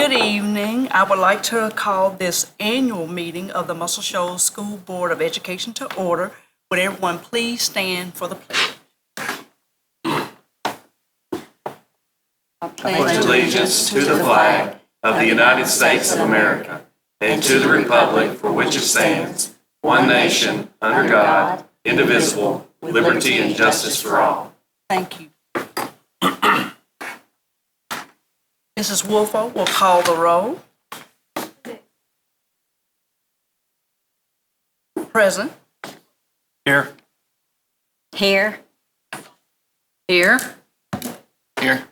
Good evening. I would like to call this annual meeting of the Muscle Shoals School Board of Education to order. Would everyone please stand for the pledge? I pledge allegiance to the flag of the United States of America and to the republic for which it stands, one nation, under God, indivisible, with liberty and justice for all. Thank you. Mrs. Wolfo will call the roll. Present. Here. Here. Here. Here.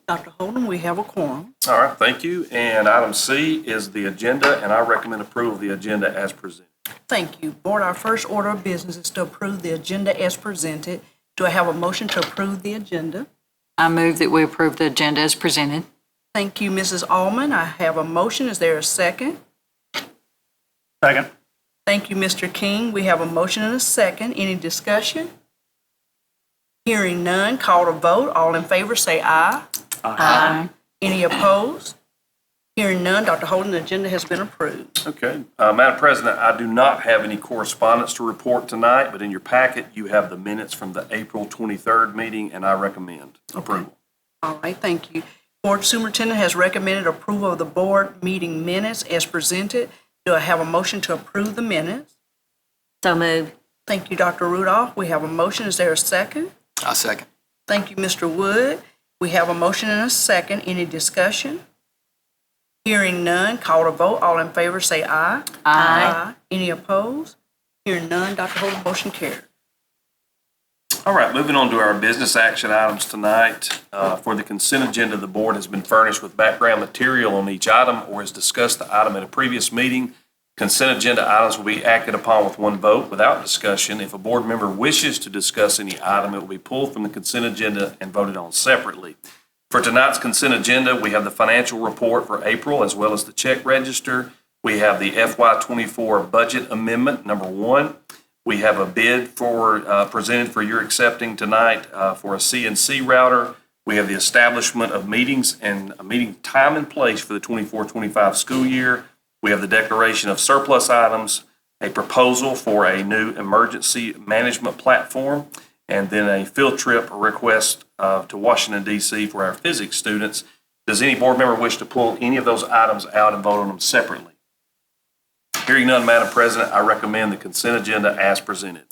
Dr. Holden, we have a quorum. All right, thank you. And item C is the agenda, and I recommend approval of the agenda as presented. Thank you. Board, our first order of business is to approve the agenda as presented. Do I have a motion to approve the agenda? I move that we approve the agenda as presented. Thank you, Mrs. Allman. I have a motion. Is there a second? Second. Thank you, Mr. King. We have a motion and a second. Any discussion? Hearing none, call to vote. All in favor say aye. Aye. Any opposed? Hearing none, Dr. Holden, the agenda has been approved. Okay. Madam President, I do not have any correspondence to report tonight, but in your packet, you have the minutes from the April 23rd meeting, and I recommend approval. All right, thank you. Board Superintendent has recommended approval of the board meeting minutes as presented. Do I have a motion to approve the minutes? So moved. Thank you, Dr. Rudolph. We have a motion. Is there a second? I'll second. Thank you, Mr. Wood. We have a motion and a second. Any discussion? Hearing none, call to vote. All in favor say aye. Aye. Any opposed? Hearing none, Dr. Holden, motion carried. All right, moving on to our business action items tonight. For the consent agenda, the board has been furnished with background material on each item or has discussed the item at a previous meeting. Consent agenda items will be acted upon with one vote without discussion. If a board member wishes to discuss any item, it will be pulled from the consent agenda and voted on separately. For tonight's consent agenda, we have the financial report for April as well as the check register. We have the FY24 budget amendment, number 1. We have a bid for presented for your accepting tonight for a CNC router. We have the establishment of meetings and a meeting time and place for the 24-25 school year. We have the declaration of surplus items, a proposal for a new emergency management platform, and then a field trip request to Washington, D.C. for our physics students. Does any board member wish to pull any of those items out and vote on them separately? Hearing none, Madam President, I recommend the consent agenda as presented.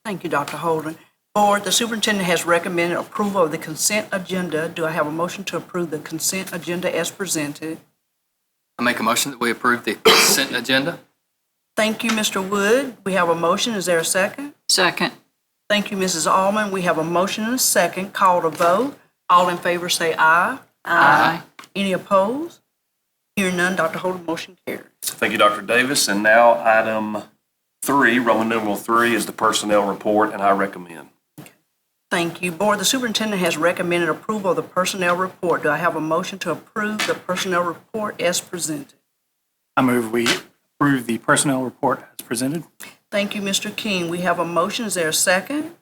Thank you, Dr. Holden. Board, the superintendent has recommended approval of the consent agenda. Do I have a motion to approve the consent agenda as presented? I make a motion that we approve the consent agenda. Thank you, Mr. Wood. We have a motion. Is there a second? Second. Thank you, Mrs. Allman. We have a motion and a second. Call to vote. All in favor say aye. Aye. Any opposed? Hearing none, Dr. Holden, motion carries. Thank you, Dr. Davis. And now item 3, Roman numeral 3, is the personnel report, and I recommend. Thank you. Board, the superintendent has recommended approval of the personnel report. Do I have a motion to approve the personnel report as presented? I move we approve the personnel report as presented. Thank you, Mr. King. We have a motion. Is there a second?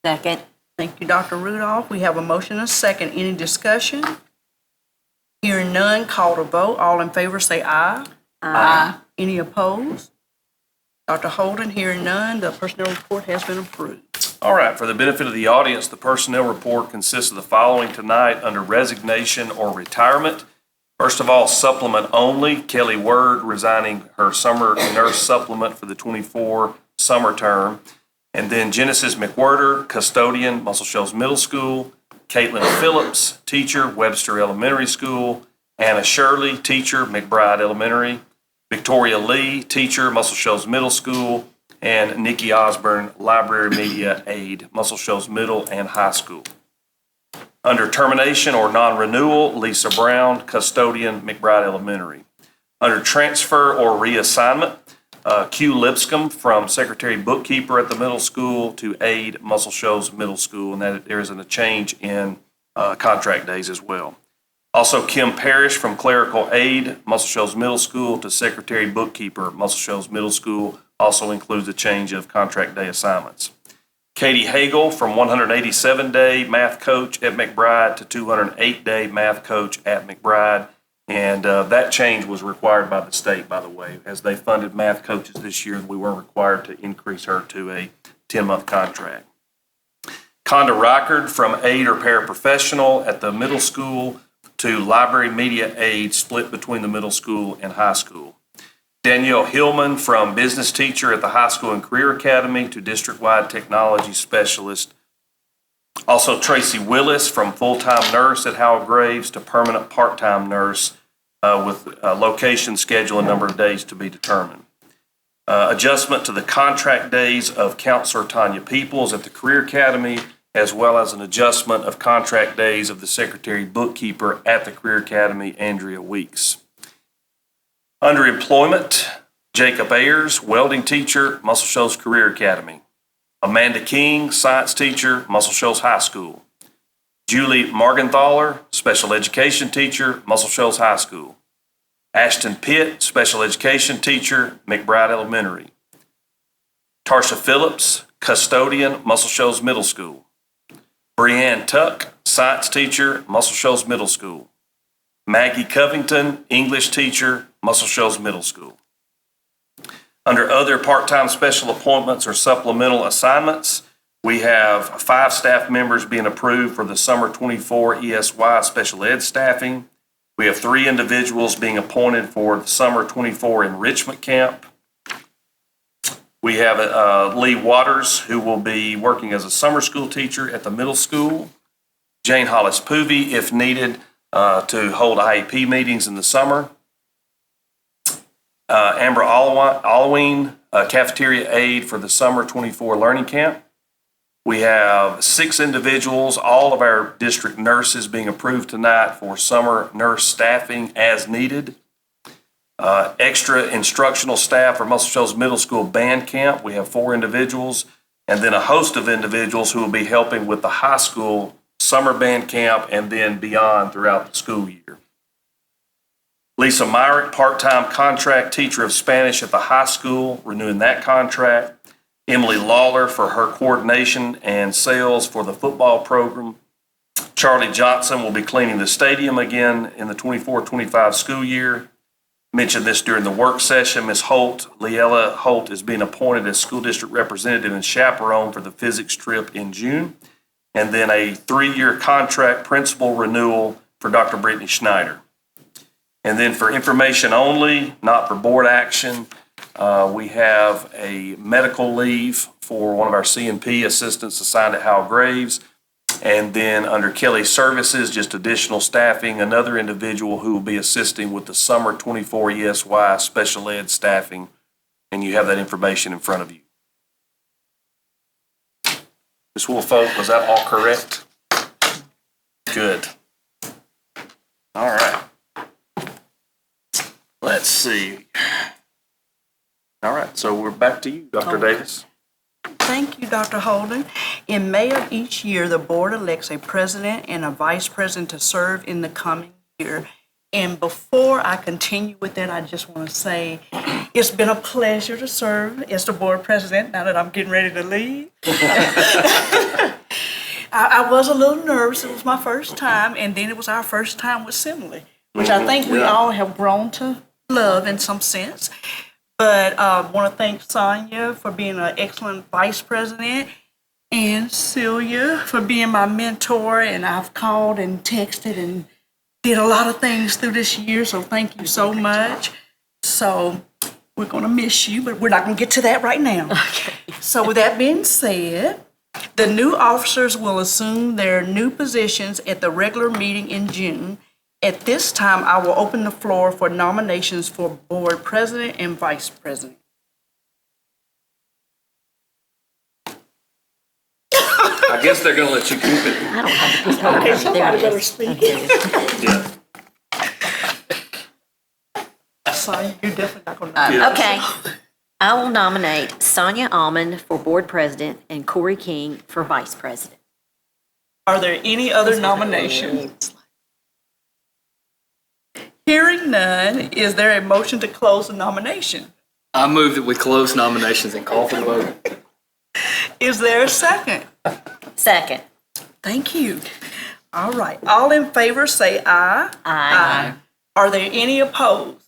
Second. Thank you, Dr. Rudolph. We have a motion and a second. Any discussion? Hearing none, call to vote. All in favor say aye. Aye. Any opposed? Dr. Holden, hearing none, the personnel report has been approved. All right, for the benefit of the audience, the personnel report consists of the following tonight under resignation or retirement. First of all, supplement only, Kelly Word resigning her summer nurse supplement for the 24 summer term. And then Genesis McWhirter, custodian, Muscle Shoals Middle School. Caitlin Phillips, teacher, Webster Elementary School. Anna Shirley, teacher, McBride Elementary. Victoria Lee, teacher, Muscle Shoals Middle School. And Nikki Osborne, library media aide, Muscle Shoals Middle and High School. Under termination or non-renewal, Lisa Brown, custodian, McBride Elementary. Under transfer or reassignment, Q Lipscomb from secretary bookkeeper at the middle school to aide, Muscle Shoals Middle School, and that there isn't a change in contract days as well. Also, Kim Parrish from clerical aide, Muscle Shoals Middle School, to secretary bookkeeper, Muscle Shoals Middle School, also includes a change of contract day assignments. Katie Hagel from 187-day math coach at McBride to 208-day math coach at McBride. And that change was required by the state, by the way. As they funded math coaches this year, we weren't required to increase her to a 10-month contract. Conda Rockard from aide or paraprofessional at the middle school to library media aide, split between the middle school and high school. Danielle Hillman from business teacher at the high school and career academy to district-wide technology specialist. Also Tracy Willis from full-time nurse at Howell Graves to permanent part-time nurse with location, schedule, and number of days to be determined. Adjustment to the contract days of Counselor Tanya Peoples at the Career Academy, as well as an adjustment of contract days of the secretary bookkeeper at the Career Academy, Andrea Weeks. Under employment, Jacob Ayers, welding teacher, Muscle Shoals Career Academy. Amanda King, science teacher, Muscle Shoals High School. Julie Morgenthaler, special education teacher, Muscle Shoals High School. Ashton Pitt, special education teacher, McBride Elementary. Tarsha Phillips, custodian, Muscle Shoals Middle School. Breanne Tuck, science teacher, Muscle Shoals Middle School. Maggie Covington, English teacher, Muscle Shoals Middle School. Under other part-time special appointments or supplemental assignments, we have 5 staff members being approved for the summer 24 ESY special ed staffing. We have 3 individuals being appointed for the summer 24 enrichment camp. We have Lee Waters, who will be working as a summer school teacher at the middle school. Jane Hollis Poovey, if needed, to hold IEP meetings in the summer. Amber Alloween, cafeteria aide for the summer 24 learning camp. We have 6 individuals, all of our district nurses being approved tonight for summer nurse staffing as needed. Extra instructional staff for Muscle Shoals Middle School band camp. We have 4 individuals, and then a host of individuals who will be helping with the high school summer band camp and then beyond throughout the school year. Lisa Myrick, part-time contract teacher of Spanish at the high school, renewing that contract. Emily Lawler for her coordination and sales for the football program. Charlie Johnson will be cleaning the stadium again in the 24-25 school year. Mentioned this during the work session. Ms. Holt, Leella Holt, is being appointed as school district representative and chaperone for the physics trip in June. And then a 3-year contract principal renewal for Dr. Brittany Schneider. And then for information only, not for board action, we have a medical leave for one of our C&P assistants assigned at Howell Graves. And then under Kelly Services, just additional staffing, another individual who will be assisting with the summer 24 ESY special ed staffing. And you have that information in front of you. Ms. Woolfolk, was that all correct? Good. All right. Let's see. All right, so we're back to you, Dr. Davis. Thank you, Dr. Holden. In May of each year, the board elects a president and a vice president to serve in the coming year. And before I continue with that, I just want to say it's been a pleasure to serve as the board president now that I'm getting ready to leave. I was a little nervous. It was my first time, and then it was our first time with Simile, which I think we all have grown to love in some sense. But I want to thank Sonia for being an excellent vice president and Celia for being my mentor. And I've called and texted and did a lot of things through this year. So thank you so much. So we're going to miss you, but we're not going to get to that right now. Okay. So with that being said, the new officers will assume their new positions at the regular meeting in June. At this time, I will open the floor for nominations for board president and vice president. I guess they're going to let you keep it. I don't have a piece of Okay, paper. somebody There it better is. speak. Okay. Yeah. Sonia, you're definitely not going to. Yeah. Okay. I will nominate Sonia Almond for board president and Corey King for vice president. Are there any other nominations? Hearing none, is there a motion to close the nomination? I move that we close nominations and call for the vote. Is there a second? Second. Thank you. All right. All in favor say aye. Aye. Are there any opposed?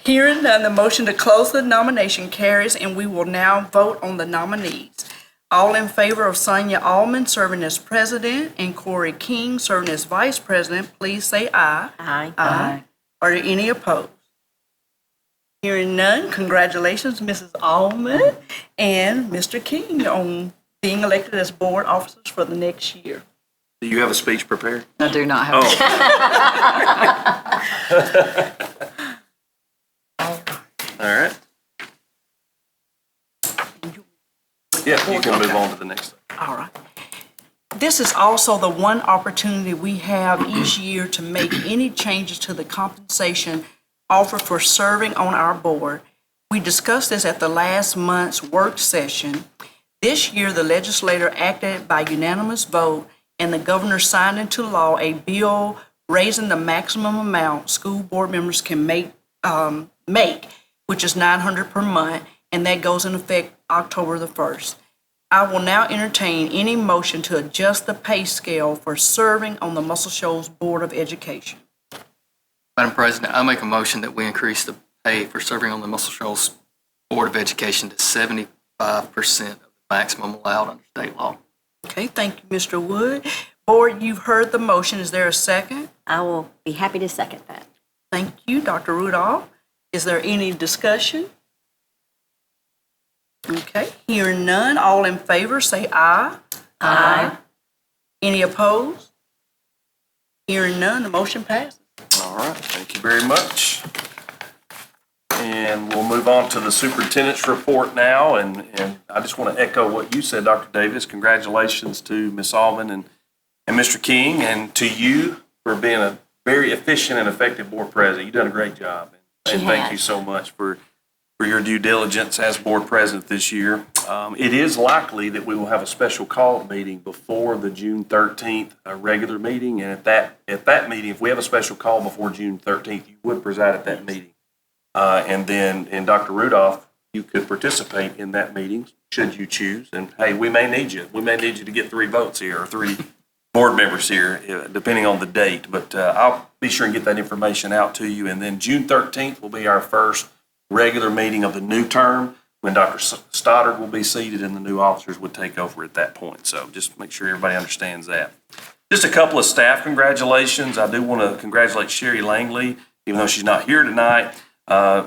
Hearing none, the motion to close the nomination carries, and we will now vote on the nominees. All in favor of Sonia Almond serving as president and Corey King serving as vice president, please say aye. Aye. Aye. Are there any opposed? Hearing none, congratulations, Mrs. Almond and Mr. King on being elected as board officers for the next year. Do you have a speech prepared? I do not have. All right. Yeah, you can move on to the next thing. All right. This is also the one opportunity we have each year to make any changes to the compensation offered for serving on our board. We discussed this at the last month's work session. This year, the legislature acted by unanimous vote, and the governor signed into law a bill raising the maximum amount school board members can make, which is $900 per month, and that goes in effect October the 1st. I will now entertain any motion to adjust the pay scale for serving on the Muscle Shoals Board of Education. Madam President, I make a motion that we increase the pay for serving on the Muscle Shoals Board of Education to 75% of the maximum allowed under state law. Okay, thank you, Mr. Wood. Board, you've heard the motion. Is there a second? I will be happy to second that. Thank you, Dr. Rudolph. Is there any discussion? Okay, hearing none, all in favor say aye. Aye. Any opposed? Hearing none, the motion passes. All right, thank you very much. And we'll move on to the superintendent's report now, and I just want to echo what you said, Dr. Davis. Congratulations to Ms. Almond and Mr. King, and to you for being a very efficient and effective board president. You've done a great job. And thank you so much for your due diligence as board president this year. It is likely that we will have a special call meeting before the June 13th regular meeting, and at that meeting, if we have a special call before June 13th, you would preside at that meeting. And Dr. Rudolph, you could participate in that meeting should you choose. And hey, we may need you. We may need you to get 3 votes here or 3 board members here, depending on the date. But I'll be sure and get that information out to you. And then June 13th will be our first regular meeting of the new term, when Dr. Stoddard will be seated and the new officers would take over at that point. So just make sure everybody understands that. Just a couple of staff congratulations. I do want to congratulate Sherry Langley, even though she's not here tonight.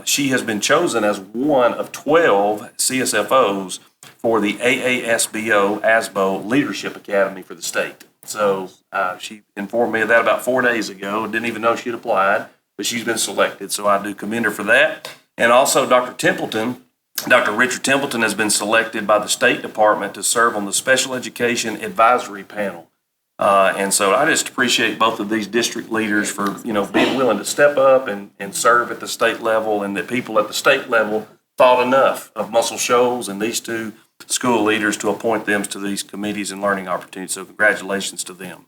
She has been chosen as one of 12 CSFOs for the AASBO ASBO Leadership Academy for the state. So she informed me of that about 4 days ago. Didn't even know she'd applied, but she's been selected. So I do commend her for that. And also Dr. Richard Templeton has been selected by the State Department to serve on the Special Education Advisory Panel. And so I just appreciate both of these district leaders for, being willing to step up and serve at the state level, and that people at the state level thought enough of Muscle Shoals and these 2 school leaders to appoint them to these committees and learning opportunities. So congratulations to them.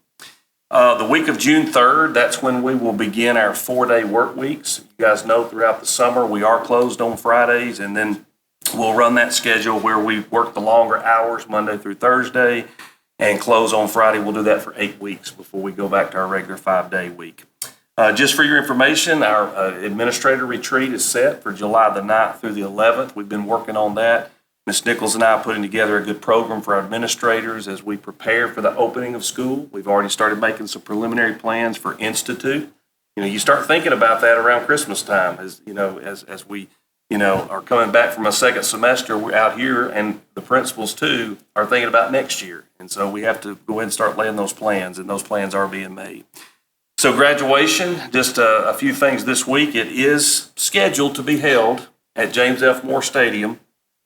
The week of June 3rd, that's when we will begin our 4-day work weeks. You guys know throughout the summer, we are closed on Fridays, and then we'll run that schedule where we work the longer hours Monday through Thursday and close on Friday. We'll do that for 8 weeks before we go back to our regular 5-day week. Just for your information, our administrator retreat is set for July the 9th through the 11th. We've been working on that. Ms. Nichols and I are putting together a good program for our administrators as we prepare for the opening of school. We've already started making some preliminary plans for Institute. You start thinking about that around Christmas time, as we are coming back from a second semester. We're out here, and the principals too are thinking about next year. And so we have to go ahead and start laying those plans, and those plans are being made. So graduation, just a few things this week. It is scheduled to be held at James F. Moore Stadium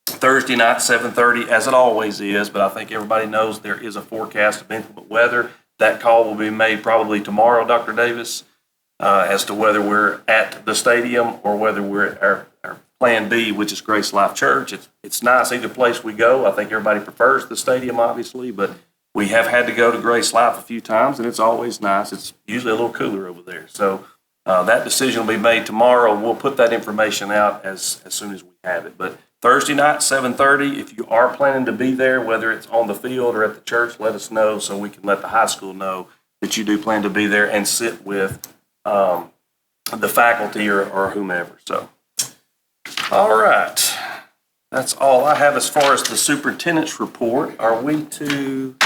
Thursday night, 7:30, as it always is, but I think everybody knows there is a forecast of inclement weather. That call will be made probably tomorrow, Dr. Davis, as to whether we're at the stadium or whether we're at our Plan B, which is Grace Life Church. It's nice either place we go. I think everybody prefers the stadium, obviously, but we have had to go to Grace Life a few times, and it's always nice. It's usually a little cooler over there. So that decision will be made tomorrow, and we'll put that information out as soon as we have it. But Thursday night, 7:30. If you are planning to be there, whether it's on the field or at the church, let us know so we can let the high school know that you do plan to be there and sit with the faculty or whomever. So, all right. That's all I have as far as the superintendent's report. Are we to,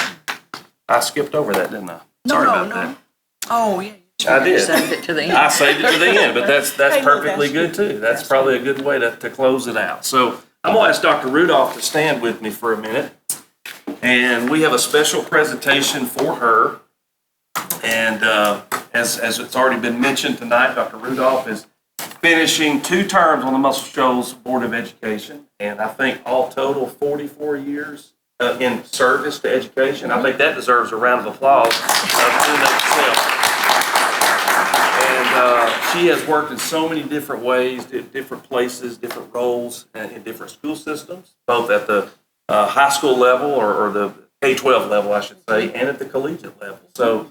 I skipped over that, didn't I? Sorry about that. Oh, yeah. I did. Saved it to the end. I saved it to the end, but that's Hey, look, perfectly that's good too. That's probably a good way to close it out. So I'm gonna ask Dr. Rudolph to stand with me for a minute. And we have a special presentation for her. And as it's already been mentioned tonight, Dr. Rudolph is finishing 2 terms on the Muscle Shoals Board of Education. And I think all total 44 years in service to education. I think that deserves a round of applause. In itself. And she has worked in so many different ways, different places, different roles, in different school systems, both at the high school level or the K-12 level, I should say, and at the collegiate level. So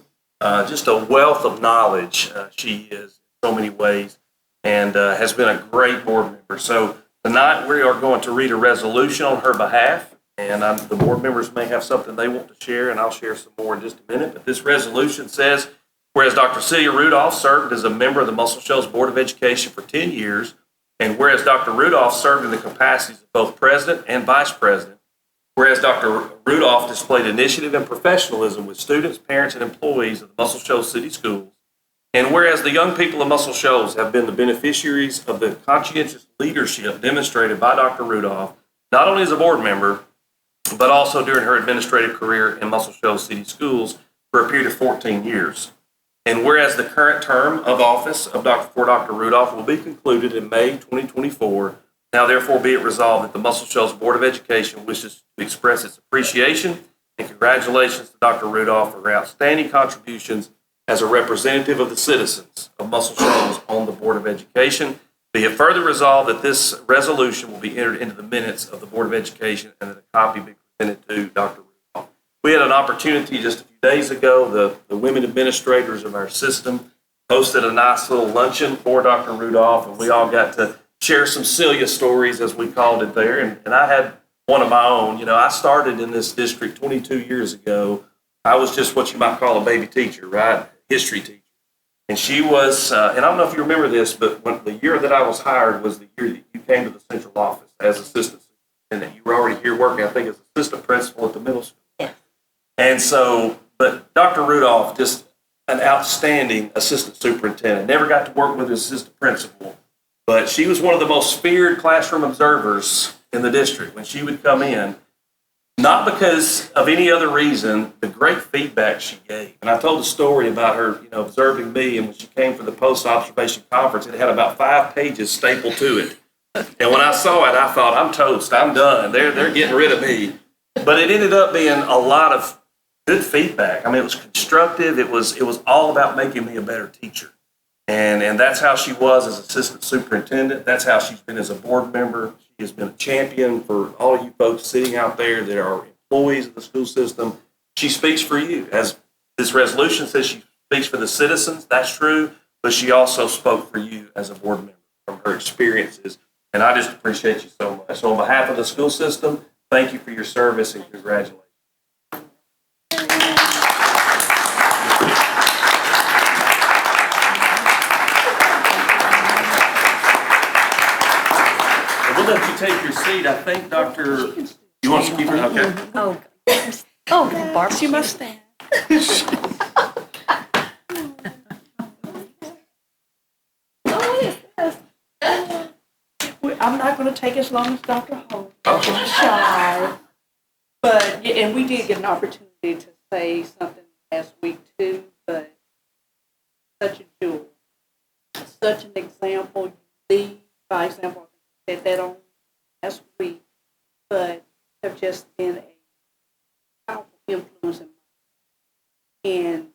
just a wealth of knowledge she is in so many ways, and has been a great board member. So tonight we are going to read a resolution on her behalf, and the board members may have something they want to share, and I'll share some more in just a minute. But this resolution says, whereas Dr. Celia Rudolph served as a member of the Muscle Shoals Board of Education for 10 years, and whereas Dr. Rudolph served in the capacities of both president and vice president, whereas Dr. Rudolph displayed initiative and professionalism with students, parents, and employees of the Muscle Shoals City Schools, and whereas the young people of Muscle Shoals have been the beneficiaries of the conscientious leadership demonstrated by Dr. Rudolph, not only as a board member, but also during her administrative career in Muscle Shoals City Schools for a period of 14 years. And whereas the current term of office for Dr. Rudolph will be concluded in May 2024, now therefore be it resolved that the Muscle Shoals Board of Education wishes to express its appreciation and congratulations to Dr. Rudolph for her outstanding contributions as a representative of the citizens of Muscle Shoals on the Board of Education. Be it further resolved that this resolution will be entered into the minutes of the Board of Education and that a copy be presented to Dr. Rudolph. We had an opportunity just a few days ago, the women administrators of our system hosted a nice little luncheon for Dr. Rudolph, and we all got to share some Celia stories, as we called it there. And I had one of my own. You know, I started in this district 22 years ago. I was just what you might call a baby teacher, right? History teacher. And she was, and I don't know if you remember this, but the year that I was hired was the year that you came to the central office as assistant superintendent. You were already here working, I think, as assistant principal at the middle school. Yeah. And so, but Dr. Rudolph, just an outstanding assistant superintendent. Never got to work with his assistant principal, but she was one of the most feared classroom observers in the district when she would come in. Not because of any other reason, the great feedback she gave. And I told a story about her, observing me, and when she came for the post-observation conference, it had about 5 pages stapled to it. And when I saw it, I thought, I'm toast, I'm done. They're getting rid of me. But it ended up being a lot of good feedback. I mean, it was constructive. It was all about making me a better teacher. And that's how she was as assistant superintendent. That's how she's been as a board member. She has been a champion for all of you folks sitting out there that are employees of the school system. She speaks for you. As this resolution says, she speaks for the citizens. That's true. But she also spoke for you as a board member from her experiences. And I just appreciate you so much. So on behalf of the school system, thank you for your service and congratulations. We'll let you take your seat. I think you want to keep her? Okay. Oh, yes. Oh, Barbara. She must stand. I'm not going to take as long as Dr. Holt. I'm shy. But, yeah, and we did get an opportunity to say something last week too, but such a jewel. Such an example. You lead by example. I said that on last week, but have just been a powerful influence in my life. And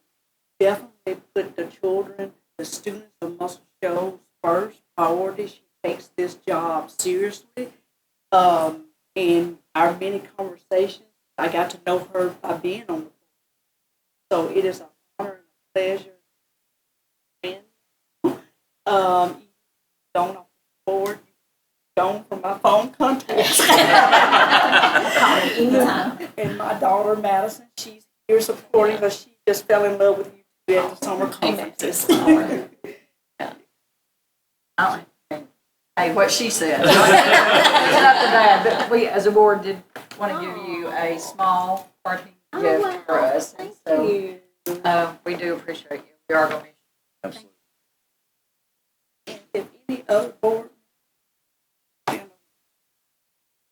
definitely put the children, the students of Muscle Shoals first priority. She takes this job seriously. In our many conversations, I got to know her by being on the board. So it is an honor and a pleasure. And gone off the board, gone from my phone contact. Yes. And my daughter Madison, she's here supporting us. She just fell in love with you at the summer conferences. Hey, what she said. It's not the dad, but we, as a board, did want to give you a small parting gift for us. And so, we do appreciate you. We are going to miss you. If any other board,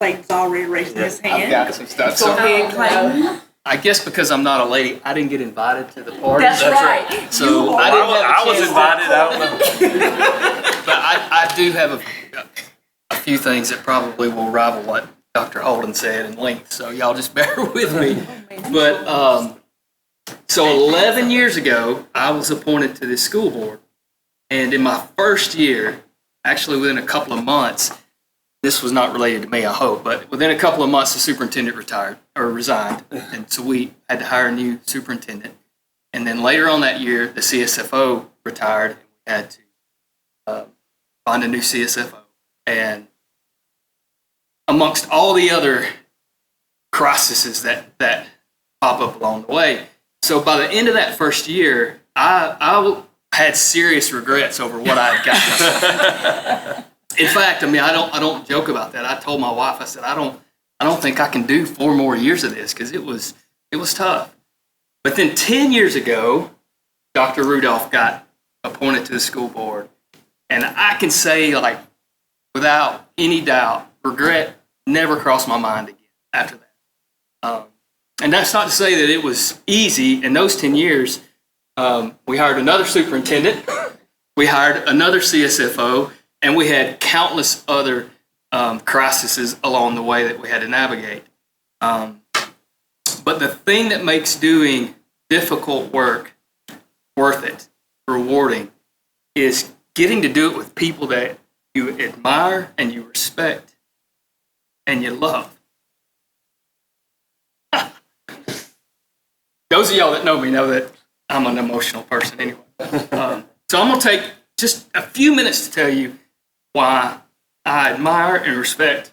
Clayton's already raising his hand. I've got some stuff. Go So ahead, Clayton. I guess because I'm not a lady, I didn't get invited to the party. That's right. So I didn't have a I was chance. invited, I don't know. But I do have a few things that probably will rival what Dr. Holden said in length, so y'all just bear with me. But, so 11 years ago, I was appointed to the school board. And in my first year, actually within a couple of months, this was not related to me, I hope, but within a couple of months, the superintendent resigned. And so we had to hire a new superintendent. And then later on that year, the CSFO retired, and we had to find a new CSFO. And amongst all the other crises that pop up along the way, so by the end of that first year, I had serious regrets over what I had gotten. In fact, I mean, I don't joke about that. I told my wife, I said, I don't think I can do 4 more years of this because it was tough. But then 10 years ago, Dr. Rudolph got appointed to the school board, and I can say, like, without any doubt, regret never crossed my mind again after that. And that's not to say that it was easy. In those 10 years, we hired another superintendent, we hired another CSFO, and we had countless other crises along the way that we had to navigate. But the thing that makes doing difficult work worth it, rewarding, is getting to do it with people that you admire and you respect and you love. Those of y'all that know me know that I'm an emotional person anyway. So I'm going to take just a few minutes to tell you why I admire and respect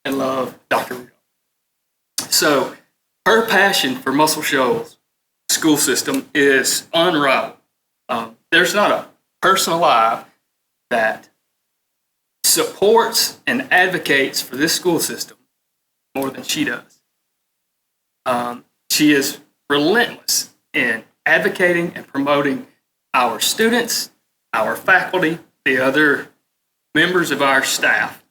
and love Dr. Rudolph. So her passion for Muscle Shoals school system is unrivaled. There's not a person alive that supports and advocates for this school system more than she does. She is relentless in advocating and promoting our students, our faculty, the other members of our staff.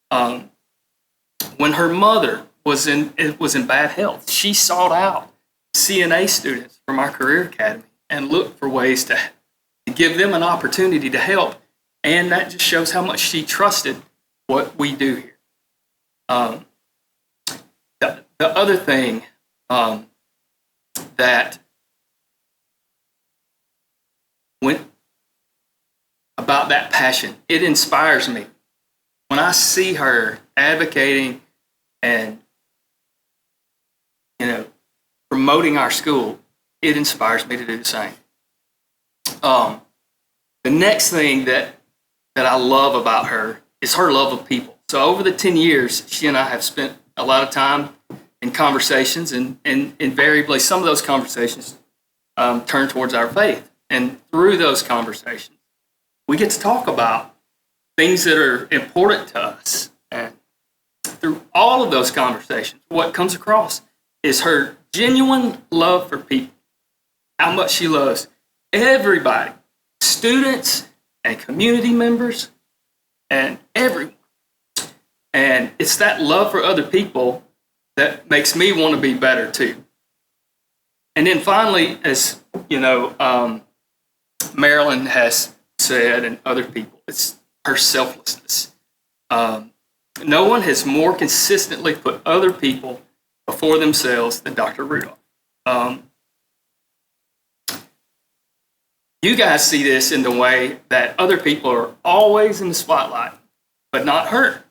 When her mother was in bad health, she sought out CNA students from our career academy and looked for ways to give them an opportunity to help. And that just shows how much she trusted what we do here. The other thing that about that passion, it inspires me. When I see her advocating and promoting our school, it inspires me to do the same. The next thing that I love about her is her love of people. So over the 10 years, she and I have spent a lot of time in conversations, and invariably some of those conversations turn towards our faith. And through those conversations, we get to talk about things that are important to us. And through all of those conversations, what comes across is her genuine love for people, how much she loves everybody, students and community members and everyone. And it's that love for other people that makes me want to be better too. And then finally, as you know, Marilyn has said, and other people, it's her selflessness. No one has more consistently put other people before themselves than Dr. Rudolph. You guys see this in the way that other people are always in the spotlight, but not her.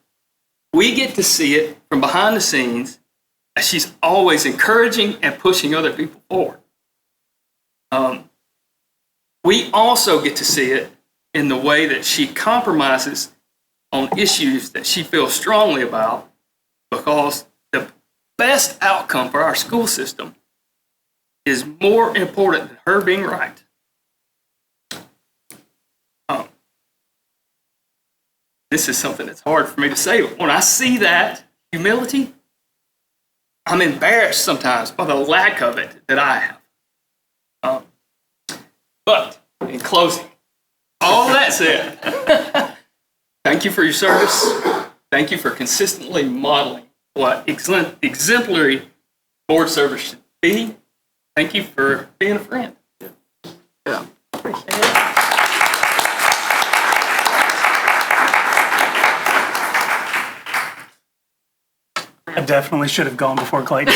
We get to see it from behind the scenes as she's always encouraging and pushing other people forward. We also get to see it in the way that she compromises on issues that she feels strongly about because the best outcome for our school system is more important than her being right. This is something that's hard for me to say, but when I see that humility, I'm embarrassed sometimes by the lack of it that I have. But in closing, all that said, thank you for your service. Thank you for consistently modeling what exemplary board service should be. Thank you for being a friend. I definitely should have gone before Clayton.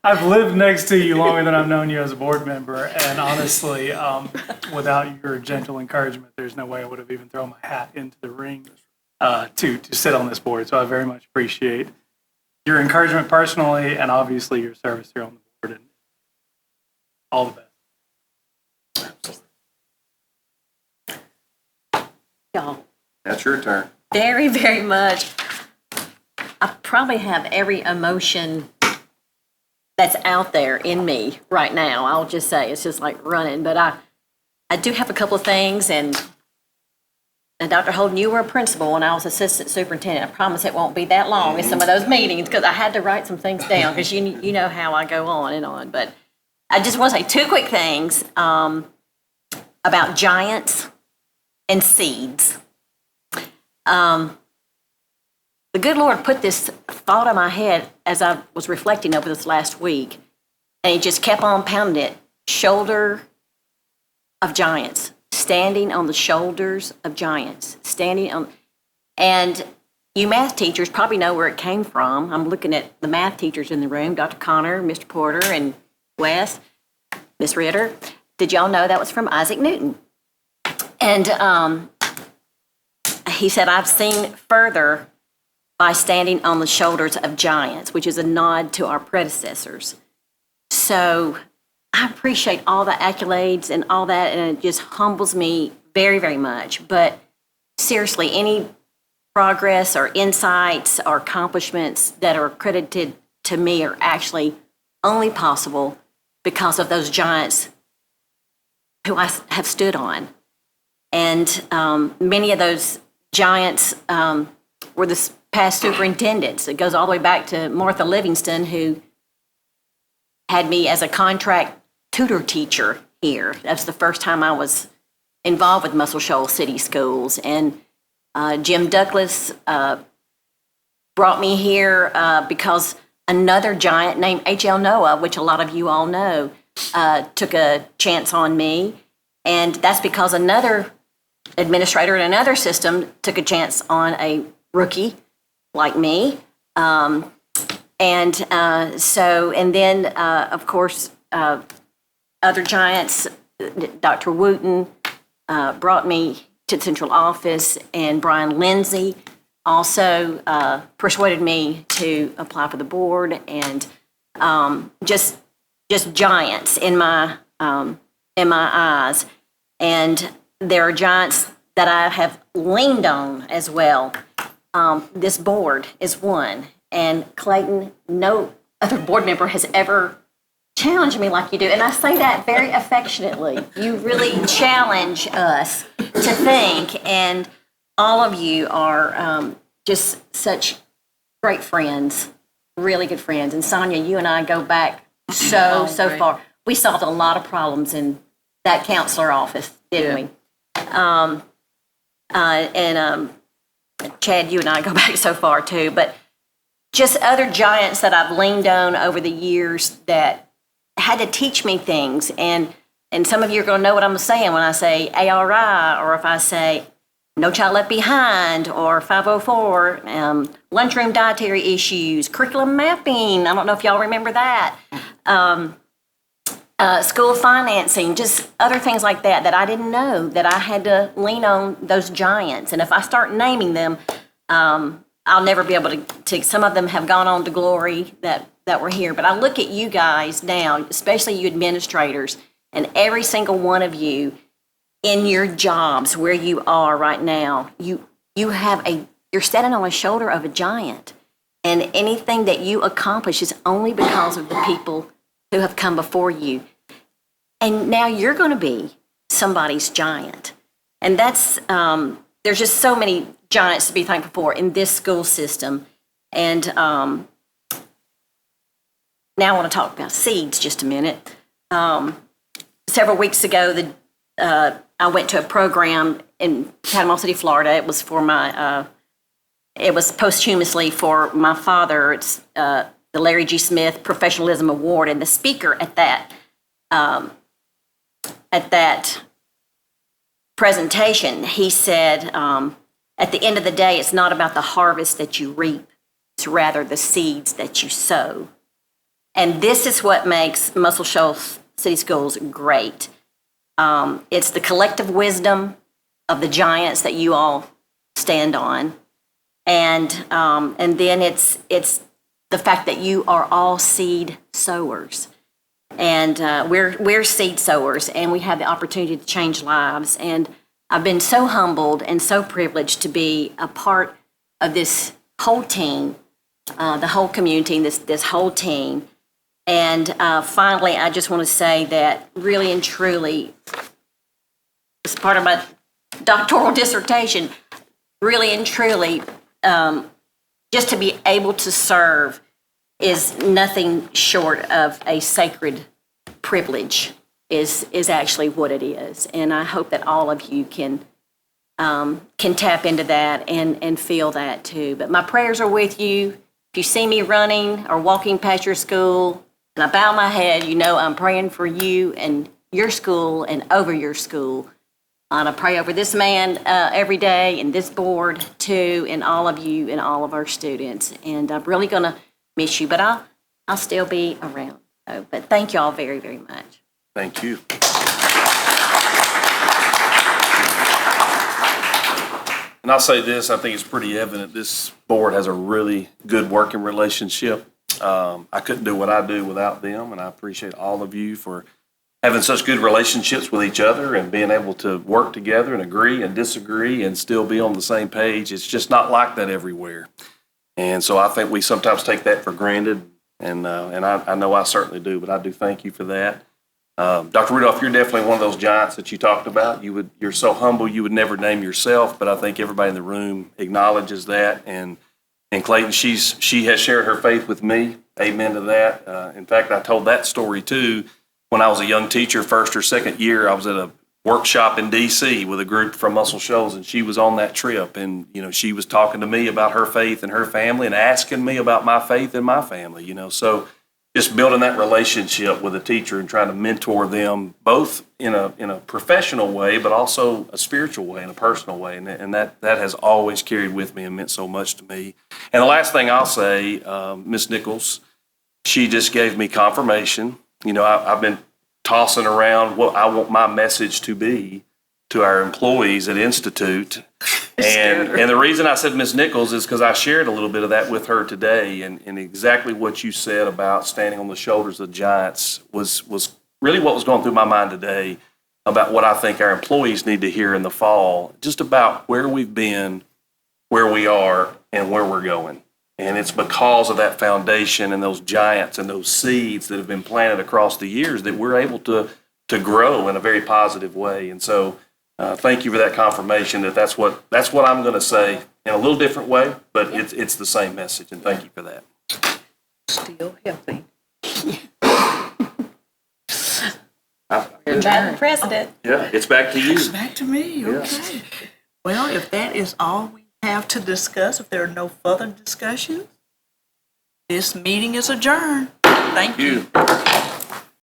I've lived next to you longer than I've known you as a board member, and honestly, without your gentle encouragement, there's no way I would have even thrown my hat into the ring to sit on this board. So I very much appreciate your encouragement personally, and obviously your service here on the board, and all the best. Y'all, That's your turn. very, very much. I probably have every emotion that's out there in me right now. I'll just say it's just like running. But I do have a couple of things. And Dr. Holden, you were a principal when I was assistant superintendent. I promise it won't be that long in some of those meetings because I had to write some things down because you know how I go on and on. But I just want to say two quick things about giants and seeds. The good Lord put this thought in my head as I was reflecting over this last week, and He just kept on pounding it. Shoulder of giants, standing on the shoulders of giants, standing on, and you math teachers probably know where it came from. I'm looking at the math teachers in the room, Dr. Connor, Mr. Porter, and Wes, Miss Ritter. Did y'all know that was from Isaac Newton? And he said, I've seen further by standing on the shoulders of giants, which is a nod to our predecessors. So I appreciate all the accolades and all that, and it just humbles me very, very much. But seriously, any progress or insights or accomplishments that are credited to me are actually only possible because of those giants who I have stood on. And many of those giants were the past superintendents. It goes all the way back to Martha Livingston, who had me as a contract tutor teacher here. That's the first time I was involved with Muscle Shoals City Schools. And Jim Douglas brought me here because another giant named H.L. Noah, which a lot of you all know, took a chance on me. And that's because another administrator in another system took a chance on a rookie like me. And then, of course, other giants, Dr. Wooten brought me to the central office, and Brian Lindsay also persuaded me to apply for the board, and just giants in my eyes. And there are giants that I have leaned on as well. This board is one, and Clayton, no other board member has ever challenged me like you do, and I say that very affectionately. You really challenge us to think, and all of you are just such great friends, really good friends. And Sonia, you and I go back so far. We solved a lot of problems in that counselor office, didn't we? Chad, you and I go back so far too, but just other giants that I've leaned on over the years that had to teach me things. And some of you are going to know what I'm saying when I say ARI, or if I say No Child Left Behind, or 504, lunchroom dietary issues, curriculum mapping. I don't know if y'all remember that. School financing, just other things like that I didn't know, that I had to lean on those giants. And if I start naming them, I'll never be able to, some of them have gone on to glory that were here. But I look at you guys now, especially you administrators, And every single one of you in your jobs where you are right now, you're standing on the shoulder of a giant. And anything that you accomplish is only because of the people who have come before you. And now you're going to be somebody's giant. And that's, there's just so many giants to be thankful for in this school system. And now I want to talk about seeds just a minute. Several weeks ago, I went to a program in Panama City, Florida. It was for it was posthumously for my father. It's the Larry G. Smith Professionalism Award, and the speaker at that presentation, he said, at the end of the day, it's not about the harvest that you reap, it's rather the seeds that you sow. And this is what makes Muscle Shoals City Schools great. It's the collective wisdom of the giants that you all stand on. And then it's the fact that you are all seed sowers. And we're seed sowers, and we have the opportunity to change lives. And I've been so humbled and so privileged to be a part of this whole team, the whole community, this whole team. And finally, I just want to say that really and truly, as part of my doctoral dissertation, really and truly, just to be able to serve is nothing short of a sacred privilege, is actually what it is. And I hope that all of you can tap into that and feel that too. But my prayers are with you. If you see me running or walking past your school and I bow my head, you know I'm praying for you and your school and over your school. And I pray over this man every day and this board too, and all of you and all of our students. And I'm really going to miss you, but I'll still be around. So, but thank you all very, very much. Thank you. And I'll say this, I think it's pretty evident this board has a really good working relationship. I couldn't do what I do without them, and I appreciate all of you for having such good relationships with each other and being able to work together and agree and disagree and still be on the same page. It's just not like that everywhere. And so I think we sometimes take that for granted, and I know I certainly do, but I do thank you for that. Dr. Rudolph, you're definitely one of those giants that you talked about. You're so humble, you would never name yourself, but I think everybody in the room acknowledges that. And Clayton, she has shared her faith with me. Amen to that. In fact, I told that story too. When I was a young teacher, first or second year, I was at a workshop in D.C. with a group from Muscle Shoals, and she was on that trip. And, she was talking to me about her faith and her family and asking me about my faith and my family, So just building that relationship with a teacher and trying to mentor them both in a professional way, but also a spiritual way and a personal way. And that has always carried with me and meant so much to me. And the last thing I'll say, Miss Nichols, she just gave me confirmation. I've been tossing around what I want my message to be to our employees at Institute. And the reason I said Ms. Nichols is because I shared a little bit of that with her today. And exactly what you said about standing on the shoulders of giants was really what was going through my mind today about what I think our employees need to hear in the fall, just about where we've been, where we are, and where we're going. And it's because of that foundation and those giants and those seeds that have been planted across the years that we're able to grow in a very positive way. And so thank you for that confirmation that's what I'm going to say in a little different way, but it's the same message. And thank you for that. Still healthy. Madam President. Yeah, it's back to you. It's back to me, okay. Well, if that is all we have to discuss, if there are no further discussions, this meeting is adjourned. Thank you.